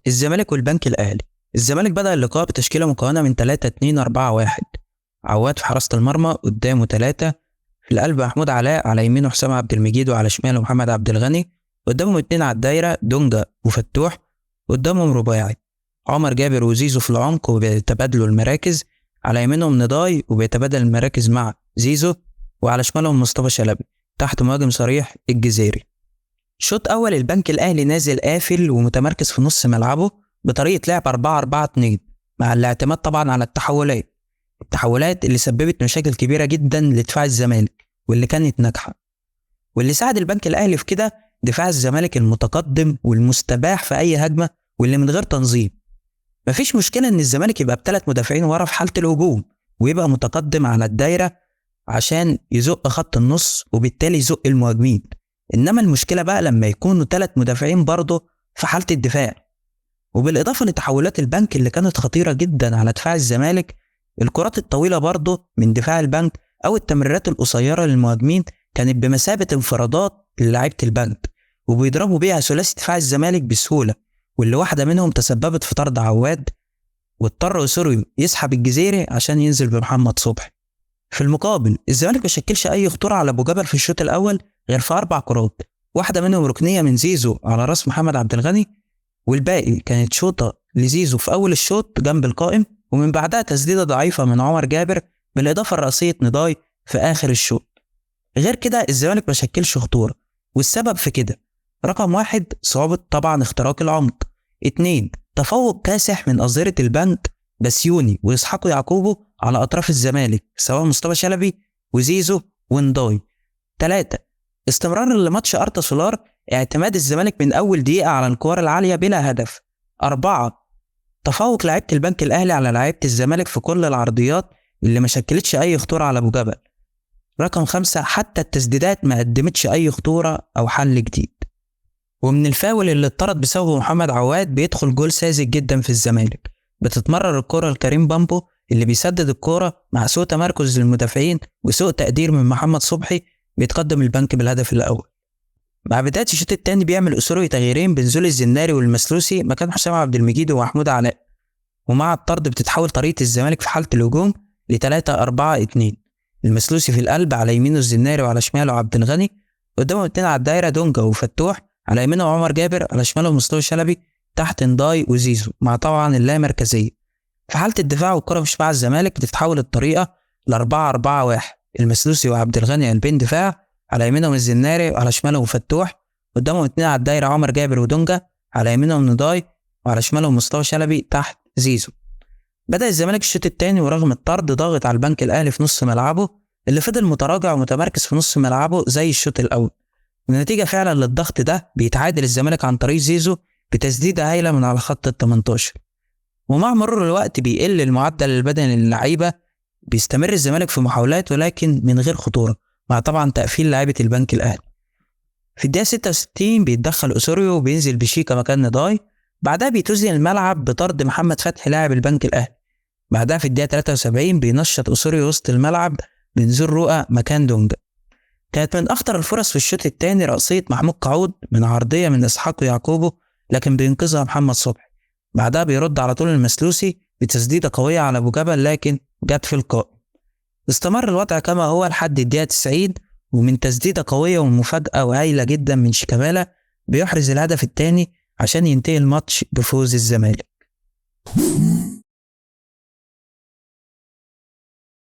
الزمالك والبنك الأهلي. الزمالك بدأ اللقاء بتشكيلة مكونة من 3-2-4-1. عواد في حراسة المرمى، قدامه 3 في القلب محمود علاء، على يمينه حسام عبد المجيد وعلى شماله محمد عبد الغني، قدامهم 2 على الدايرة دونجا وفتوح، قدامهم رباعي عمر جابر وزيزو في العمق وبيتبادلوا المراكز، على يمينهم نضاي وبيتبادل المراكز مع زيزو، وعلى شمالهم مصطفى شلبي، تحت مهاجم صريح الجزيري. شوط أول البنك الأهلي نازل قافل ومتمركز في نص ملعبه بطريقة لعب 4-4-2 مع الاعتماد طبعا على التحولات اللي سببت مشاكل كبيرة جدا لدفاع الزمالك واللي كانت ناجحة، واللي ساعد البنك الأهلي في كده دفاع الزمالك المتقدم والمستباح في أي هجمة واللي من غير تنظيم. مفيش مشكلة إن الزمالك يبقى ب3 مدافعين ورا في حالة الهجوم ويبقى متقدم على الدايرة عشان يزق خط النص وبالتالي يزق المهاجمين، إنما المشكلة بقى لما يكونوا 3 مدافعين برضه في حالة الدفاع. وبالإضافة لتحولات البنك اللي كانت خطيرة جدا على دفاع الزمالك، الكرات الطويلة برضه من دفاع البنك أو التمريرات القصيرة للمهاجمين كانت بمثابة انفرادات للاعيبة البنك، وبيضربوا بيها ثلاثي دفاع الزمالك بسهولة، واللي واحدة منهم تسببت في طرد عواد، واضطر أسوريو يسحب الجزيري عشان ينزل بمحمد صبحي. في المقابل الزمالك ما شكلش أي خطورة على أبو جبل في الشوط الأول غير في 4 كرات، واحدة منهم ركنية من زيزو على راس محمد عبد الغني، والباقي كانت شوطة لزيزو في أول الشوط جنب القائم، ومن بعدها تسديدة ضعيفة من عمر جابر بالإضافة لرأسية نضاي في آخر الشوط. غير كده الزمالك ما شكلش خطورة، والسبب في كده: رقم 1 صعوبة طبعا اختراق العمق، 2 تفوق كاسح من أظهرة البنك بسيوني وإسحاق يعقوبه على أطراف الزمالك سواء مصطفى شلبي وزيزو ونضاي، 3 استمرار لماتش أرتا سولار، اعتماد الزمالك من أول دقيقة على الكور العالية بلا هدف، 4 تفوق لعيبة البنك الأهلي على لعيبة الزمالك في كل العرضيات اللي ما شكلتش أي خطورة على أبو جبل، رقم 5 حتى التسديدات ما قدمتش أي خطورة أو حل جديد. ومن الفاول اللي اتطرد بسببه محمد عواد بيدخل جول ساذج جدا في الزمالك، بتتمرر الكرة لكريم بامبو اللي بيسدد الكرة مع سوء تمركز للمدافعين وسوء تقدير من محمد صبحي، بيتقدم البنك بالهدف الأول. مع بداية الشوط الثاني بيعمل أسوري تغييرين بنزول الزناري والمسلوسي مكان حسام عبد المجيد ومحمود علاء، ومع الطرد بتتحول طريقة الزمالك في حالة الهجوم ل3-4-2. المسلوسي في القلب، على يمينه الزناري وعلى شماله عبد الغني، قدامه 2 على الدايرة دونجا وفتوح، على يمينه عمر جابر، على شماله مصطفى شلبي، تحت نضاي وزيزو مع طبعا اللامركزية. في حالة الدفاع والكرة مش مع الزمالك بتتحول الطريقة ل4-4-1. المسلوسي وعبد الغني قلبين دفاع، على يمينهم الزناري وعلى شمالهم فتوح، قدامهم 2 على الدايرة عمر جابر ودونجا، على يمينهم نضاي وعلى شمالهم مصطفى شلبي، تحت زيزو. بدأ الزمالك الشوط الثاني ورغم الطرد ضاغط على البنك الأهلي في نص ملعبه اللي فضل متراجع ومتمركز في نص ملعبه زي الشوط الأول. والنتيجة فعلا للضغط ده بيتعادل الزمالك عن طريق زيزو بتسديدة هايلة من على خط ال18. ومع مرور الوقت بيقل المعدل البدني للعيبة، بيستمر الزمالك في محاولات ولكن من غير خطورة، مع طبعا تقفيل لاعيبة البنك الأهلي. في الدقيقة 66 بيتدخل أسوريو وبينزل بشيكا مكان نضاي، بعدها بيتوزن الملعب بطرد محمد فتحي لاعب البنك الأهلي. بعدها في الدقيقة 73 بينشط أسوريو وسط الملعب بنزول رؤى مكان دونجا. كانت من أخطر الفرص في الشوط الثاني رأسية محمود قعود من عرضية من إسحاق يعقوبه، لكن بينقذها محمد صبحي. بعدها بيرد على طول المسلوسي بتسديدة قوية على أبو جبل لكن جت في القائم. استمر الوضع كما هو لحد الدقيقة 90، ومن تسديدة قوية ومفاجأة وهايلة جدا من شيكابالا بيحرز الهدف الثاني عشان ينتهي الماتش بفوز الزمالك.